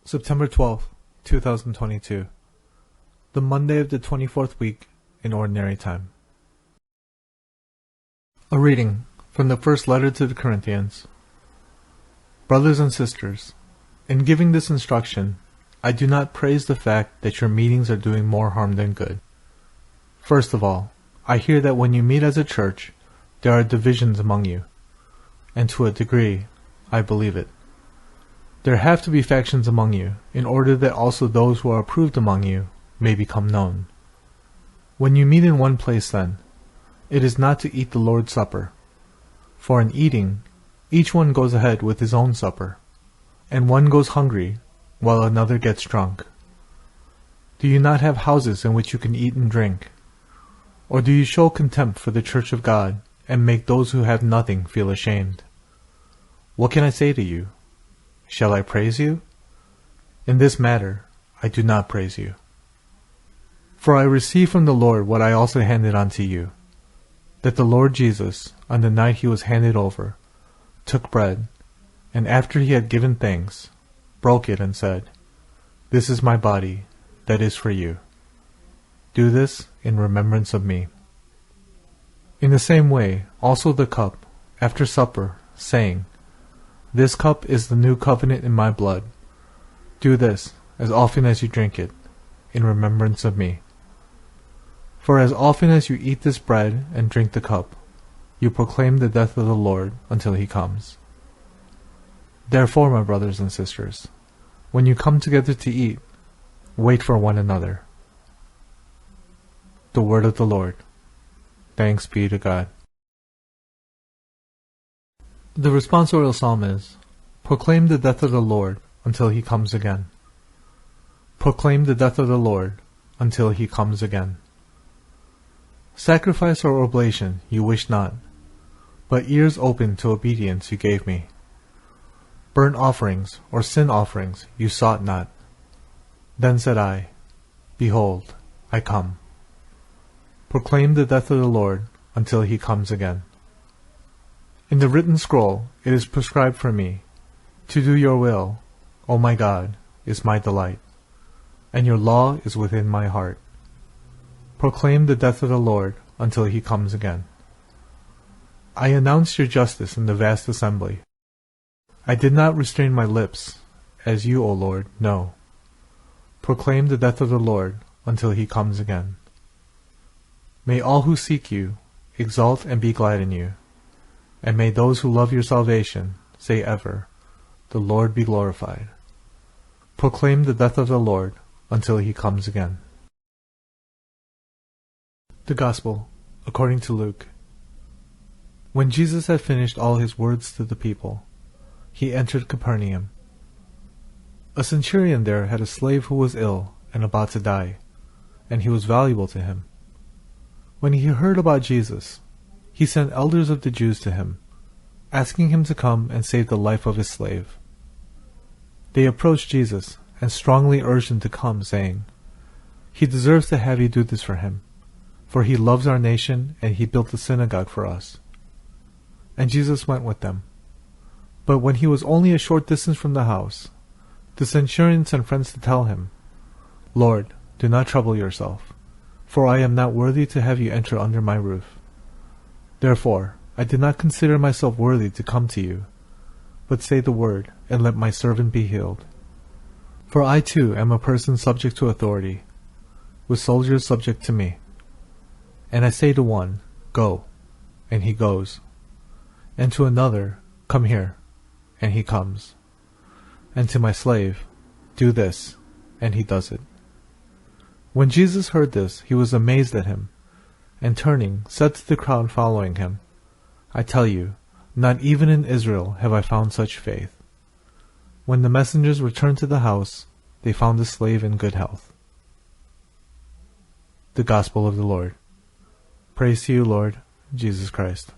September 12th, 2022. The Monday of the 24th week in Ordinary Time. A reading from the first letter to the Corinthians. Brothers and sisters, in giving this instruction, I do not praise the fact that your meetings are doing more harm than good. First of all, I hear that when you meet as a church, there are divisions among you, and to a degree, I believe it. There have to be factions among you, in order that also those who are approved among you may become known. When you meet in one place then, it is not to eat the Lord's Supper. For in eating, each one goes ahead with his own supper, and one goes hungry, while another gets drunk. Do you not have houses in which you can eat and drink? Or do you show contempt for the church of God, and make those who have nothing feel ashamed? What can I say to you? Shall I praise you? In this matter, I do not praise you. For I received from the Lord what I also handed on to you, that the Lord Jesus, on the night he was handed over, took bread, and after he had given thanks, broke it and said, "This is my body, that is for you. Do this in remembrance of me." In the same way, also the cup, after supper, saying, "This cup is the new covenant in my blood. Do this, as often as you drink it, in remembrance of me. For as often as you eat this bread and drink the cup, you proclaim the death of the Lord until he comes. Therefore, my brothers and sisters, when you come together to eat, wait for one another." The word of the Lord. Thanks be to God. The responsorial psalm is, "Proclaim the death of the Lord until he comes again." Proclaim the death of the Lord until he comes again. Sacrifice or oblation you wish not, but ears open to obedience you gave me. Burnt offerings or sin offerings you sought not. Then said I, "Behold, I come." Proclaim the death of the Lord until he comes again. In the written scroll it is prescribed for me, to do your will, O my God, is my delight, and your law is within my heart. Proclaim the death of the Lord until he comes again. I announced your justice in the vast assembly. I did not restrain my lips, as you, O Lord, know. Proclaim the death of the Lord until he comes again. May all who seek you exalt and be glad in you. And may those who love your salvation say ever, "The Lord be glorified." Proclaim the death of the Lord until he comes again. The Gospel according to Luke. When Jesus had finished all his words to the people, he entered Capernaum. A centurion there had a slave who was ill and about to die, and he was valuable to him. When he heard about Jesus, he sent elders of the Jews to him, asking him to come and save the life of his slave. They approached Jesus and strongly urged him to come, saying, "He deserves to have you do this for him, for he loves our nation and he built a synagogue for us." And Jesus went with them. But when he was only a short distance from the house, the centurion sent friends to tell him, "Lord, do not trouble yourself, for I am not worthy to have you enter under my roof. Therefore, I did not consider myself worthy to come to you, but say the word, and let my servant be healed. For I too am a person subject to authority, with soldiers subject to me. And I say to one, 'Go,' and he goes, and to another, 'Come here,' and he comes, and to my slave, 'Do this,' and he does it." When Jesus heard this, he was amazed at him, and turning, said to the crowd following him, "I tell you, not even in Israel have I found such faith." When the messengers returned to the house, they found the slave in good health. The Gospel of the Lord. Praise to you, Lord Jesus Christ.